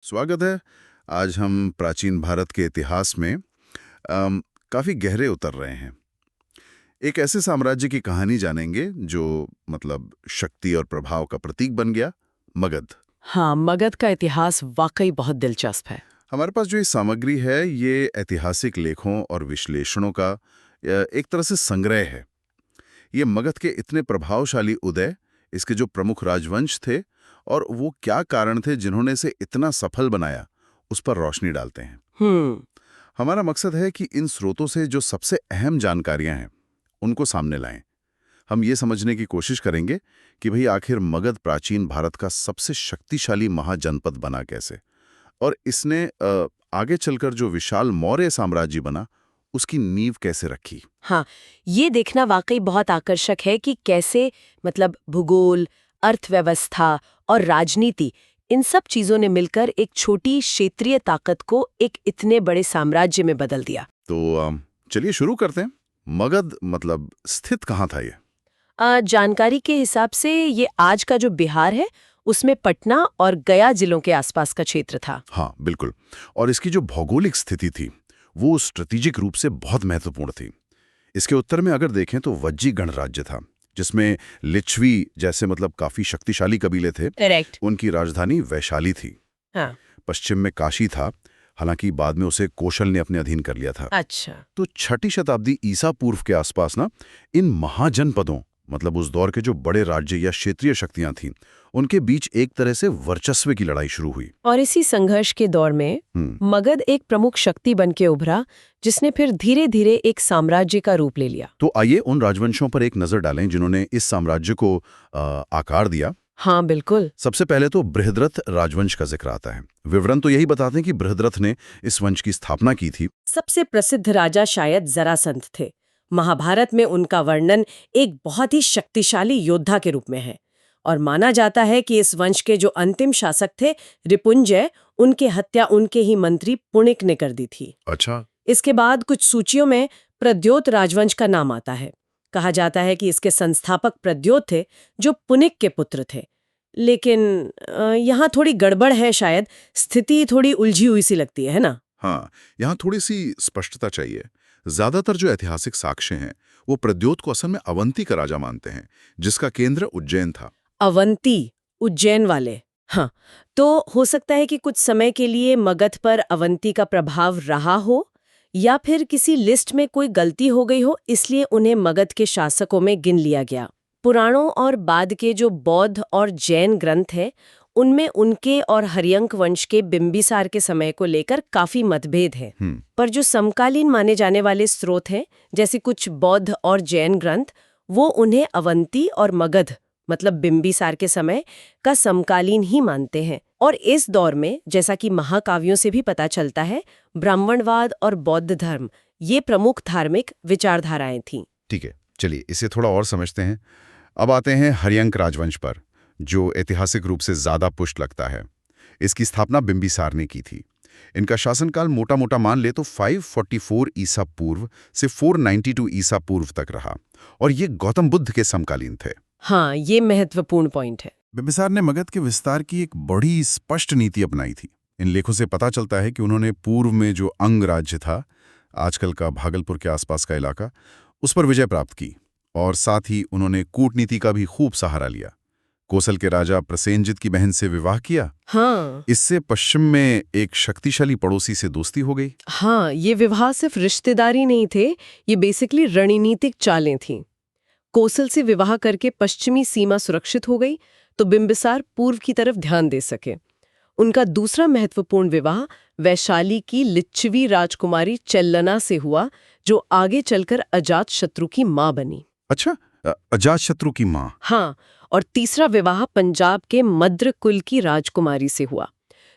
स्वागत है। आज हम प्राचीन भारत के इतिहास में काफ़ी गहरे उतर रहे हैं। एक ऐसे साम्राज्य की कहानी जानेंगे जो शक्ति और प्रभाव का प्रतीक बन गया, मगध। हाँ, मगध का इतिहास वाकई बहुत दिलचस्प है। हमारे पास जो ये सामग्री है ये ऐतिहासिक लेखों और विश्लेषणों का एक तरह से संग्रह है। ये मगध के इतने प्रभावशाली उदय, इसके जो प्रमुख राजवंश थे और वो क्या कारण थे जिन्होंने इसे इतना सफल बनाया, उस पर रोशनी डालते हैं। हमारा मकसद है कि इन स्रोतों से जो सबसे अहम जानकारियां हैं उनको सामने लाएं। हम ये समझने की कोशिश करेंगे कि भाई आखिर मगध प्राचीन भारत का सबसे शक्तिशाली महाजनपद बना कैसे, और इसने आगे चलकर जो विशाल मौर्य साम्राज्य बना उसकी नींव कैसे रखी। हाँ, ये देखना वाकई बहुत आकर्षक है कि कैसे भूगोल, अर्थव्यवस्था और राजनीति, इन सब चीजों ने मिलकर एक छोटी क्षेत्रीय ताकत को एक इतने बड़े साम्राज्य में बदल दिया। तो चलिए शुरू करते हैं। मगध स्थित कहाँ था ये? जानकारी के हिसाब से ये आज का जो बिहार है उसमें पटना और गया जिलों के आसपास का क्षेत्र था। हाँ बिल्कुल। और इसकी जो भौगोलिक स्थिति थी वो स्ट्रेटेजिक रूप से बहुत महत्वपूर्ण थी। इसके उत्तर में अगर देखें तो वज्जी गणराज्य था, जिसमें लिच्छवी जैसे काफी शक्तिशाली कबीले थे। करेक्ट। उनकी राजधानी वैशाली थी। हाँ। पश्चिम में काशी था, हालांकि बाद में उसे कौशल ने अपने अधीन कर लिया था। अच्छा। तो 6ठी शताब्दी ईसा पूर्व के आसपास ना इन महाजनपदों उस दौर के जो बड़े राज्य या क्षेत्रीय शक्तियां थीं, उनके बीच एक तरह से वर्चस्व की लड़ाई शुरू हुई। और इसी संघर्ष के दौर में मगध एक प्रमुख शक्ति बन के उभरा, जिसने फिर धीरे धीरे एक साम्राज्य का रूप ले लिया। तो आइए उन राजवंशों पर एक नजर डालें जिन्होंने इस साम्राज्य को आकार दिया। हाँ बिल्कुल। सबसे पहले तो बृहद्रथ राजवंश का जिक्र आता है। विवरण तो यही बताते हैं कि बृहद्रथ ने इस वंश की स्थापना की थी। सबसे प्रसिद्ध राजा शायद जरासंध थे। महाभारत में उनका वर्णन एक बहुत ही शक्तिशाली योद्धा के रूप में है, और माना जाता है कि इस वंश के जो अंतिम शासक थे रिपुंजय, उनकी हत्या उनके ही मंत्री पुणिक ने कर दी थी। अच्छा। इसके बाद कुछ सूचियों में प्रद्योत राजवंश का नाम आता है। कहा जाता है कि इसके संस्थापक प्रद्योत थे, जो पुनिक के पुत्र थे। लेकिन यहाँ थोड़ी गड़बड़ है, शायद स्थिति थोड़ी उलझी हुई सी लगती है ना? हाँ, यहाँ थोड़ी सी स्पष्टता चाहिए। ज्यादातर जो ऐतिहासिक साक्ष्य हैं वो प्रद्योत को असल में अवंती का राजा मानते हैं, जिसका केंद्र उज्जैन था। अवंती, उज्जैन वाले। हाँ, तो हो सकता है कि कुछ समय के लिए मगध पर अवंती का प्रभाव रहा हो, या फिर किसी लिस्ट में कोई गलती हो गई हो, इसलिए उन्हें मगध के शासकों में गिन लिया गया। पुराणों और बाद के जो बौद्ध और जैन ग्रंथ हैं, उनमें उनके और हर्यंक वंश के बिंबिसार के समय को लेकर काफी मतभेद है। पर जो समकालीन माने जाने वाले स्रोत हैं, जैसे कुछ बौद्ध और जैन ग्रंथ, वो उन्हें अवंती और मगध बिंबिसार के समय का समकालीन ही मानते हैं। और इस दौर में, जैसा कि महाकाव्यों से भी पता चलता है, ब्राह्मणवाद और बौद्ध धर्म ये प्रमुख धार्मिक विचारधाराएं थीं। ठीक है, चलिए इसे थोड़ा और समझते हैं। अब आते हैं हर्यंक राजवंश पर, जो ऐतिहासिक रूप से ज्यादा पुष्ट लगता है। इसकी स्थापना बिंबिसार ने की थी। इनका शासनकाल मोटा मोटा मान ले तो 544 ईसा पूर्व से 492 ईसा पूर्व तक रहा, और ये गौतम बुद्ध के समकालीन थे। हाँ, ये महत्वपूर्ण पॉइंट है। बिंबिसार ने मगध के विस्तार की एक बड़ी स्पष्ट नीति अपनाई थी। इन लेखों से पता चलता है कि उन्होंने पूर्व में जो अंग राज्य था, आजकल का भागलपुर के आसपास का इलाका, उस पर विजय प्राप्त की, और साथ ही उन्होंने कूटनीति का भी खूब सहारा लिया। कौशल के राजा प्रसेनजित की बहन से विवाह किया। हाँ। इससे पश्चिम में एक शक्तिशाली पड़ोसी से दोस्ती हो गई। हाँ, ये विवाह सिर्फ रिश्तेदारी नहीं थे, ये बेसिकली रणनीतिक चालें थीं। कौशल से विवाह करके पश्चिमी सीमा सुरक्षित हो गई, तो बिंबिसार पूर्व की तरफ ध्यान दे सके। उनका दूसरा महत्वपूर्ण विवाह वैशाली की लिच्छवी राजकुमारी चेल्लना से हुआ, जो आगे चलकर अजातशत्रु की मां बनी। अच्छा, अजातशत्रु की मां। हाँ, और तीसरा विवाह पंजाब के मद्र कुल की राजकुमारी से हुआ।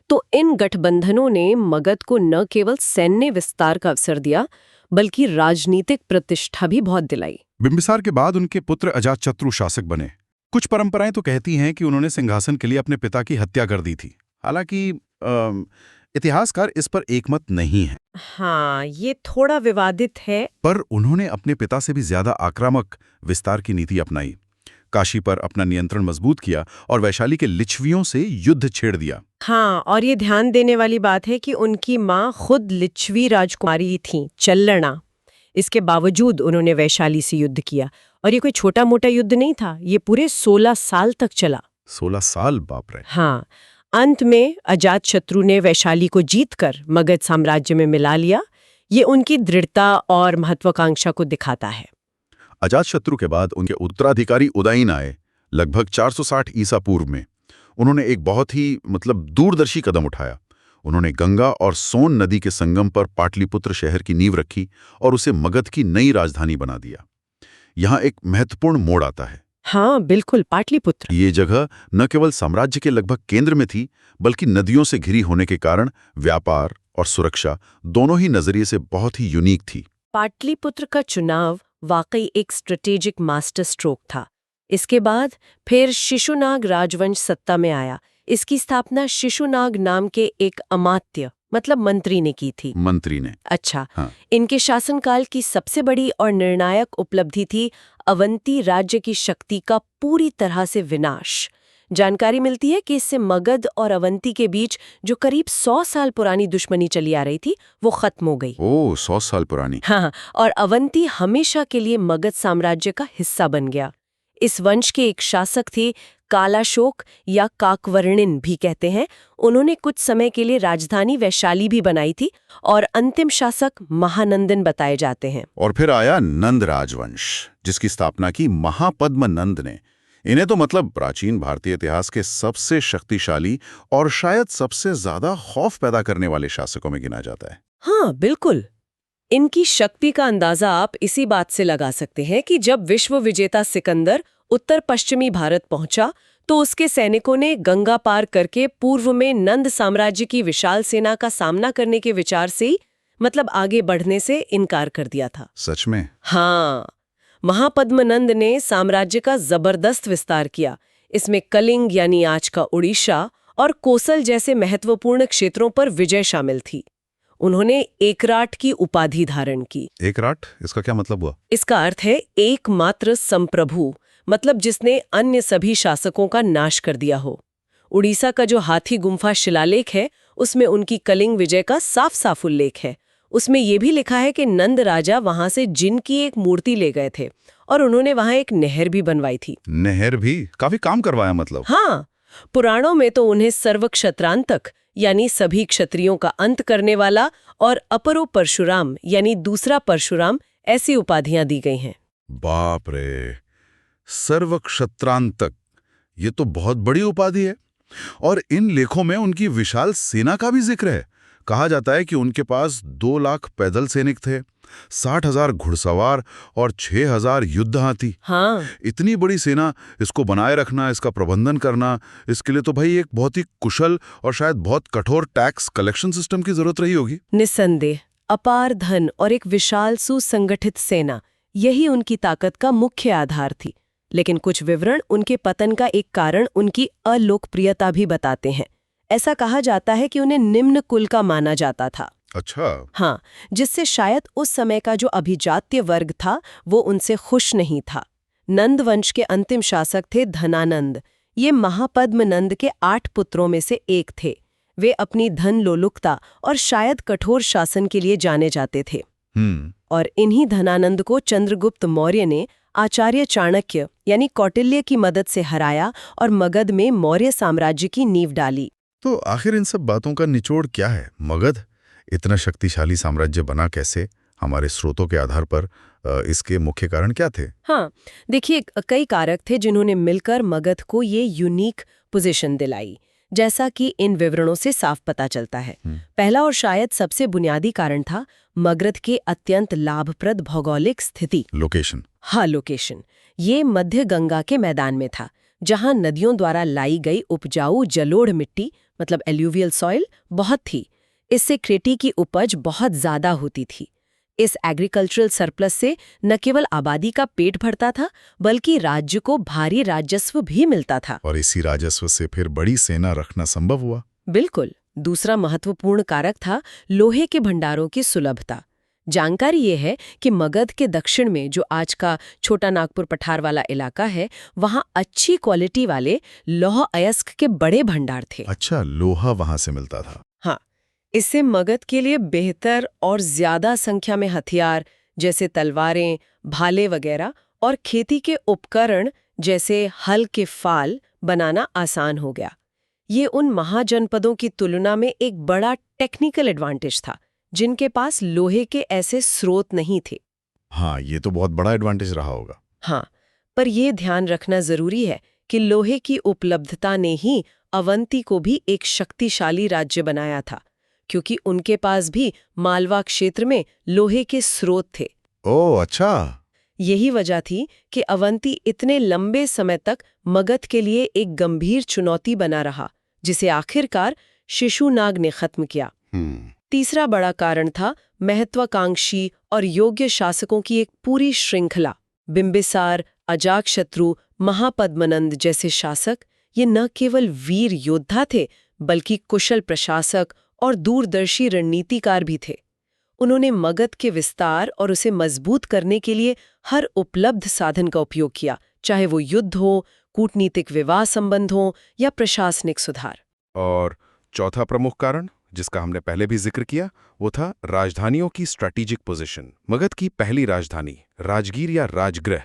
तो इन गठबंधनों ने मगध को न केवल सैन्य विस्तार का अवसर दिया, बल्कि राजनीतिक प्रतिष्ठा भी बहुत दिलाई। बिंबिसार के बाद उनके पुत्र अजातशत्रु शासक बने। कुछ परंपराएं तो कहती हैं कि उन्होंने सिंहासन के लिए अपने पिता की हत्या कर दी थी। हालांकि इतिहासकार इस पर एकमत नहीं है। हाँ, ये थोड़ा विवादित है। पर उन्होंने अपने पिता से भी ज्यादा आक्रामक विस्तार की नीति अपनाई। काशी पर अपना नियंत्रण मजबूत किया और वैशाली के लिच्छवियों से युद्ध छेड़ दिया। हाँ, और ये ध्यान देने वाली बात है कि उनकी माँ खुद लिच्छवी राजकुमारी थीं, चल्लणा। इसके बावजूद उन्होंने वैशाली से युद्ध किया, और ये कोई छोटा मोटा युद्ध नहीं था, ये पूरे 16 साल तक चला। 16 साल, बाप रे। हाँ, अंत में अजातशत्रु ने वैशाली को जीतकर मगध साम्राज्य में मिला लिया। ये उनकी दृढ़ता और महत्वाकांक्षा को दिखाता है। अजातशत्रु के बाद उनके उत्तराधिकारी उदयन आए, लगभग 460 ईसा पूर्व में। उन्होंने एक बहुत ही दूरदर्शी कदम उठाया। उन्होंने गंगा और सोन नदी के संगम पर पाटलिपुत्र शहर की नींव रखी और उसे मगध की नई राजधानी बना दिया। यहाँ एक महत्वपूर्ण मोड़ आता है। हाँ, बिल्कुल, पाटलिपुत्र। ये जगह न केवल साम्राज्य के लगभग केंद्र में थी, बल्कि नदियों से घिरी होने के कारण व्यापार और सुरक्षा दोनों ही नजरिए से बहुत ही यूनिक थी। पाटलिपुत्र का चुनाव वाकई एक स्ट्रेटेजिक मास्टर स्ट्रोक था। इसके बाद फिर शिशुनाग राजवंश सत्ता में आया। इसकी स्थापना शिशुनाग नाम के एक अमात्य मंत्री ने की थी। मंत्री ने? अच्छा। हाँ। इनके शासनकाल की सबसे बड़ी और निर्णायक उपलब्धि थी अवंती राज्य की शक्ति का पूरी तरह से विनाश। जानकारी मिलती है कि इससे मगध और अवंती के बीच जो करीब 100 साल पुरानी दुश्मनी चली आ रही थी, वो खत्म हो गई। ओह, 100 साल पुरानी। हाँ, और अवंती हमेशा के लिए मगध साम्राज्य का हिस्सा बन गया। इस वंश के एक शासक थे कालाशोक, या काकवर्णिन भी कहते हैं। उन्होंने कुछ समय के लिए राजधानी वैशाली भी बनाई थी, और अंतिम शासक महानंदन बताए जाते हैं। और फिर आया नंद राजवंश, जिसकी स्थापना की महापद्म नंद ने। इन्हें तो प्राचीन भारतीय इतिहास के सबसे शक्तिशाली और शायद सबसे ज्यादा खौफ पैदा करने वाले शासकों में गिना जाता है। हाँ, बिल्कुल। इनकी शक्ति का अंदाजा आप इसी बात से लगा सकते हैं कि जब विश्व विजेता सिकंदर उत्तर पश्चिमी भारत पहुंचा, तो उसके सैनिकों ने गंगा पार करके पूर्व में नंद साम्राज्य की विशाल सेना का सामना करने के विचार से ही आगे बढ़ने से इनकार कर दिया था। सच में? हाँ, महापद्मनंद ने साम्राज्य का जबरदस्त विस्तार किया। इसमें कलिंग यानी आज का उड़ीसा और कोसल जैसे महत्वपूर्ण क्षेत्रों पर विजय शामिल थी। उन्होंने एकराट की उपाधि धारण की। एकराट, इसका क्या मतलब हुआ? इसका अर्थ है एकमात्र संप्रभु, जिसने अन्य सभी शासकों का नाश कर दिया हो। उड़ीसा का जो हाथी गुम्फा शिलालेख है, उसमें उनकी कलिंग विजय का साफ साफ उल्लेख है। उसमें यह भी लिखा है कि नंद राजा वहां से जिन की एक मूर्ति ले गए थे, और उन्होंने वहां एक नहर भी बनवाई थी। नहर भी? काफी काम करवाया मतलब। हाँ, पुराणों में तो उन्हें सर्वक्षत्रांतक यानी सभी क्षत्रियों का अंत करने वाला और अपरो परशुराम यानी दूसरा परशुराम ऐसी उपाधियां दी गई हैं। बाप रे, सर्वक्षत्रांतक, ये तो बहुत बड़ी उपाधि है। और इन लेखों में उनकी विशाल सेना का भी जिक्र है। कहा जाता है कि उनके पास 2 लाख पैदल सैनिक थे, 60,000 घुड़सवार और 6,000 युद्ध हाथी। हाँ, इतनी बड़ी सेना, इसको बनाए रखना, इसका प्रबंधन करना, इसके लिए तो भाई एक बहुत ही कुशल और शायद बहुत कठोर टैक्स कलेक्शन सिस्टम की जरूरत रही होगी। निस्संदेह अपार धन और एक विशाल सुसंगठित सेना, यही उनकी ताकत का मुख्य आधार थी। लेकिन कुछ विवरण उनके पतन का एक कारण उनकी अलोकप्रियता भी बताते हैं। ऐसा कहा जाता है कि उन्हें निम्न कुल का माना जाता था। अच्छा। हाँ, जिससे शायद उस समय का जो अभिजात्य वर्ग था, वो उनसे खुश नहीं था। नंद वंश के अंतिम शासक थे धनानंद। ये महापद्मनंद के 8 पुत्रों में से एक थे। वे अपनी धन लोलुपता और शायद कठोर शासन के लिए जाने जाते थे। और इन्हीं धनानंद को चंद्रगुप्त मौर्य ने आचार्य चाणक्य यानी कौटिल्य की मदद से हराया और मगध में मौर्य साम्राज्य की नींव डाली। तो आखिर इन सब बातों का निचोड़ क्या है? मगध इतना शक्तिशाली साम्राज्य बना कैसे? हमारे स्रोतों के आधार पर इसके मुख्य कारण क्या थे? हाँ, देखिए, कई कारक थे जिन्होंने मिलकर मगध को ये यूनिक पोजीशन दिलाई, जैसा कि इन विवरणों से साफ पता चलता है। पहला और शायद सबसे बुनियादी कारण था मगध के अत्यंत लाभप्रद भौगोलिक स्थिति। लोकेशन। हाँ, लोकेशन। ये मध्य गंगा के मैदान में था, जहां नदियों द्वारा लाई गई उपजाऊ जलोढ़ मिट्टी एल्यूवियल सॉइल बहुत थी। इससे खेती की उपज बहुत ज्यादा होती थी। इस एग्रीकल्चरल सरप्लस से न केवल आबादी का पेट भरता था, बल्कि राज्य को भारी राजस्व भी मिलता था। और इसी राजस्व से फिर बड़ी सेना रखना संभव हुआ। बिल्कुल। दूसरा महत्वपूर्ण कारक था लोहे के भंडारों की सुलभता। जानकारी ये है कि मगध के दक्षिण में जो आज का छोटा नागपुर पठार वाला इलाका है, वहाँ अच्छी क्वालिटी वाले लौह अयस्क के बड़े भंडार थे। अच्छा, लोहा वहां से मिलता था। हाँ, इससे मगध के लिए बेहतर और ज्यादा संख्या में हथियार जैसे तलवारें, भाले वगैरह और खेती के उपकरण जैसे हल के फाल बनाना आसान हो गया। ये उन महाजनपदों की तुलना में एक बड़ा टेक्निकल एडवांटेज था, जिनके पास लोहे के ऐसे स्रोत नहीं थे। हाँ, ये तो बहुत बड़ा एडवांटेज रहा होगा। हाँ, पर यह ध्यान रखना जरूरी है कि लोहे की उपलब्धता ने ही अवंती को भी एक शक्तिशाली राज्य बनाया था, क्योंकि उनके पास भी मालवा क्षेत्र में लोहे के स्रोत थे। ओह अच्छा। यही वजह थी कि अवंती इतने लंबे समय तक मगध के लिए एक गंभीर चुनौती बना रहा, जिसे आखिरकार शिशुनाग ने खत्म किया। तीसरा बड़ा कारण था महत्वाकांक्षी और योग्य शासकों की एक पूरी श्रृंखला। बिंबिसार, अजातशत्रु, महापद्मनंद जैसे शासक ये न केवल वीर योद्धा थे, बल्कि कुशल प्रशासक और दूरदर्शी रणनीतिकार भी थे। उन्होंने मगध के विस्तार और उसे मजबूत करने के लिए हर उपलब्ध साधन का उपयोग किया, चाहे वो युद्ध हो, कूटनीतिक विवाह संबंध हो या प्रशासनिक सुधार। और चौथा प्रमुख कारण, जिसका हमने पहले भी जिक्र किया, वो था राजधानियों की स्ट्रैटेजिक पोजीशन। मगध की पहली राजधानी राजगीर या राजगृह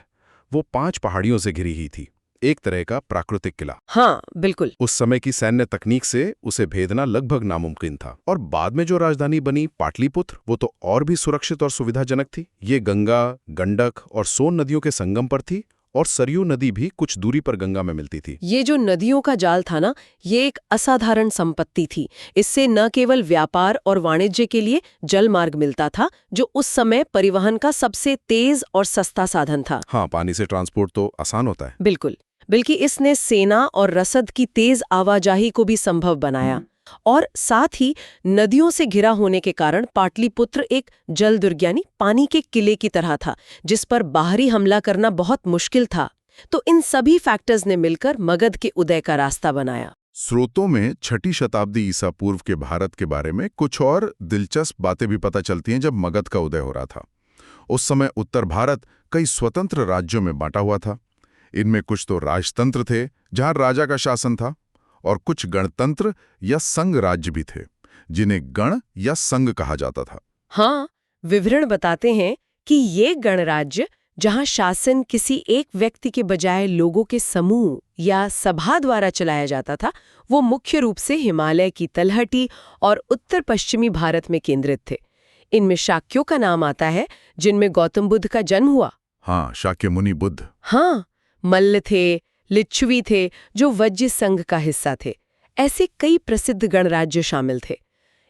वो 5 पहाड़ियों से घिरी ही थी, एक तरह का प्राकृतिक किला। हाँ, बिल्कुल। उस समय की सैन्य तकनीक से उसे भेदना लगभग नामुमकिन था। और बाद में जो राजधानी बनी पाटलिपुत्र, वो तो और भी सुरक्षित और सुविधाजनक थी। ये गंगा, गंडक और सोन नदियों के संगम पर थी, और सरयू नदी भी कुछ दूरी पर गंगा में मिलती थी। ये जो नदियों का जाल था ना, ये एक असाधारण संपत्ति थी। इससे न केवल व्यापार और वाणिज्य के लिए जल मार्ग मिलता था, जो उस समय परिवहन का सबसे तेज और सस्ता साधन था। हाँ, पानी से ट्रांसपोर्ट तो आसान होता है। बिल्कुल, बल्कि इसने सेना और रसद की तेज आवाजाही को भी संभव बनाया। और साथ ही नदियों से घिरा होने के कारण पाटलिपुत्र एक जलदुर्ग यानी पानी के किले की तरह था, जिस पर बाहरी हमला करना बहुत मुश्किल था। तो इन सभी फैक्टर्स ने मिलकर मगध के उदय का रास्ता बनाया। स्रोतों में 6ठी शताब्दी ईसा पूर्व के भारत के बारे में कुछ और दिलचस्प बातें भी पता चलती हैं। जब मगध का उदय हो रहा था, उस समय उत्तर भारत कई स्वतंत्र राज्यों में बांटा हुआ था। इनमें कुछ तो राजतंत्र थे, जहां राजा का शासन था, और कुछ गणतंत्र या संघ राज्य भी थे, जिन्हें गण या संघ कहा जाता था। हाँ, विवरण बताते हैं कि ये गणराज्य, जहां शासन किसी एक व्यक्ति के बजाय लोगों के समूह या सभा द्वारा चलाया जाता था, वो मुख्य रूप से हिमालय की तलहटी और उत्तर पश्चिमी भारत में केंद्रित थे। इनमें शाक्यों का नाम आता है, जिनमें गौतम बुद्ध का जन्म हुआ। हाँ, शाक्य मुनि बुद्ध। हाँ, मल्ल थे, लिच्छवी थे, जो वज्र संघ का हिस्सा थे। ऐसे कई प्रसिद्ध गणराज्य शामिल थे।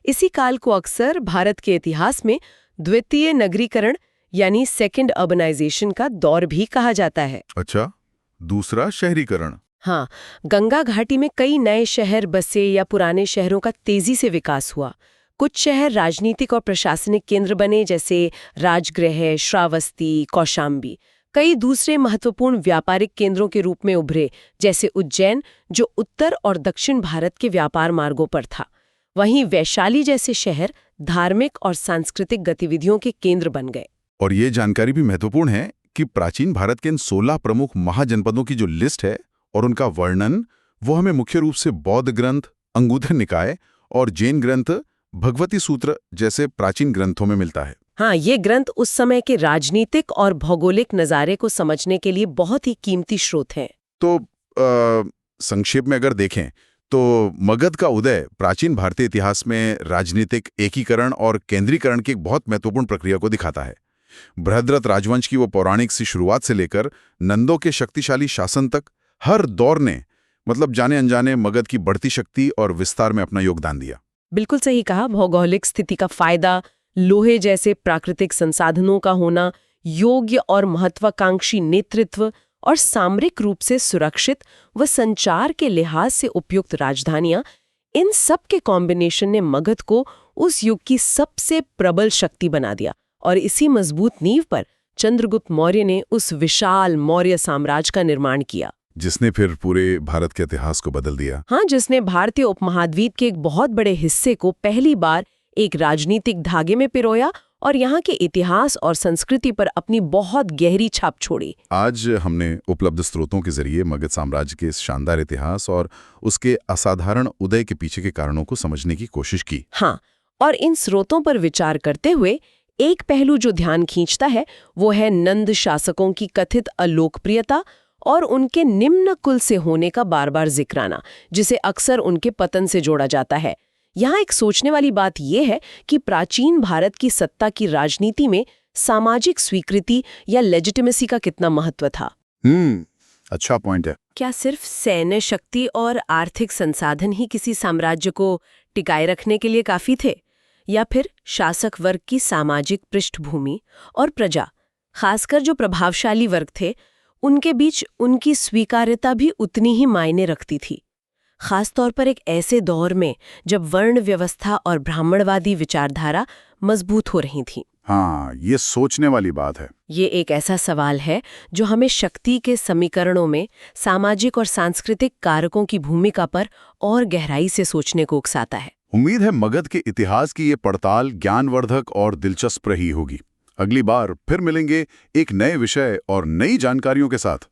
इसी काल को अक्सर भारत के इतिहास में द्वितीय नगरीकरण यानी सेकंड अर्बनाइजेशन का दौर भी कहा जाता है। अच्छा, दूसरा शहरीकरण। हाँ, गंगा घाटी में कई नए शहर बसे या पुराने शहरों का तेजी से विकास हुआ। कुछ शहर राजनीतिक और प्रशासनिक केंद्र बने, जैसे राजगृह, श्रावस्ती, कौशाम्बी। कई दूसरे महत्वपूर्ण व्यापारिक केंद्रों के रूप में उभरे, जैसे उज्जैन, जो उत्तर और दक्षिण भारत के व्यापार मार्गों पर था। वहीं वैशाली जैसे शहर धार्मिक और सांस्कृतिक गतिविधियों के केंद्र बन गए। और ये जानकारी भी महत्वपूर्ण है कि प्राचीन भारत के इन 16 प्रमुख महाजनपदों की जो लिस्ट है और उनका वर्णन, वो हमें मुख्य रूप से बौद्ध ग्रंथ, अंगुत्तर निकाय और जैन ग्रंथ भगवती सूत्र जैसे प्राचीन ग्रंथों में मिलता है। हाँ, ये ग्रंथ उस समय के राजनीतिक और भौगोलिक नज़ारे को समझने के लिए बहुत ही कीमती स्रोत हैं। तो संक्षेप में अगर देखें तो मगध का उदय प्राचीन भारतीय इतिहास में राजनीतिक एकीकरण और केंद्रीकरण की एक बहुत महत्वपूर्ण प्रक्रिया को दिखाता है। बृहद्रथ राजवंश की वो पौराणिक सी शुरुआत से लेकर नंदों के शक्तिशाली शासन तक, हर दौर ने मतलब जाने अनजाने मगध की बढ़ती शक्ति और विस्तार में अपना योगदान दिया। बिल्कुल सही कहा। भौगोलिक स्थिति का फायदा, लोहे जैसे प्राकृतिक संसाधनों का होना, योग्य और महत्वाकांक्षी नेतृत्व और सामरिक रूप से सुरक्षित व संचार के लिहाज से उपयुक्त राजधानियां, इन सब के कॉम्बिनेशन ने मगध को उस युग की सबसे प्रबल शक्ति बना दिया। और इसी मजबूत नींव पर चंद्रगुप्त मौर्य ने उस विशाल मौर्य साम्राज्य का निर्माण किया, जिसने फिर पूरे भारत के इतिहास को बदल दिया। हाँ, जिसने भारतीय उपमहाद्वीप के एक बहुत बड़े हिस्से को पहली बार एक राजनीतिक धागे में पिरोया और यहाँ के इतिहास और संस्कृति पर अपनी बहुत गहरी छाप छोड़ी। आज हमने उपलब्ध स्रोतों के जरिए मगध साम्राज्य के इस शानदार इतिहास और उसके असाधारण उदय के पीछे के कारणों को समझने की कोशिश की। हाँ, और इन स्रोतों पर विचार करते हुए एक पहलू जो ध्यान खींचता है वो है नंद शासकों की कथित अलोकप्रियता और उनके निम्न कुल से होने का बार बार जिक्र आना, जिसे अक्सर उनके पतन से जोड़ा जाता है। यहाँ एक सोचने वाली बात यह है कि प्राचीन भारत की सत्ता की राजनीति में सामाजिक स्वीकृति या लेजिटिमेसी का कितना महत्व था। अच्छा पॉइंट है। क्या सिर्फ सैन्य शक्ति और आर्थिक संसाधन ही किसी साम्राज्य को टिकाए रखने के लिए काफी थे, या फिर शासक वर्ग की सामाजिक पृष्ठभूमि और प्रजा, खासकर जो प्रभावशाली वर्ग थे, उनके बीच उनकी स्वीकार्यता भी उतनी ही मायने रखती थी, खासतौर पर एक ऐसे दौर में जब वर्ण व्यवस्था और ब्राह्मणवादी विचारधारा मजबूत हो रही थी। हाँ, ये सोचने वाली बात है। ये एक ऐसा सवाल है जो हमें शक्ति के समीकरणों में सामाजिक और सांस्कृतिक कारकों की भूमिका पर और गहराई से सोचने को उकसाता है। उम्मीद है मगध के इतिहास की ये पड़ताल ज्ञानवर्धक और दिलचस्प रही होगी। अगली बार फिर मिलेंगे एक नए विषय और नई जानकारियों के साथ।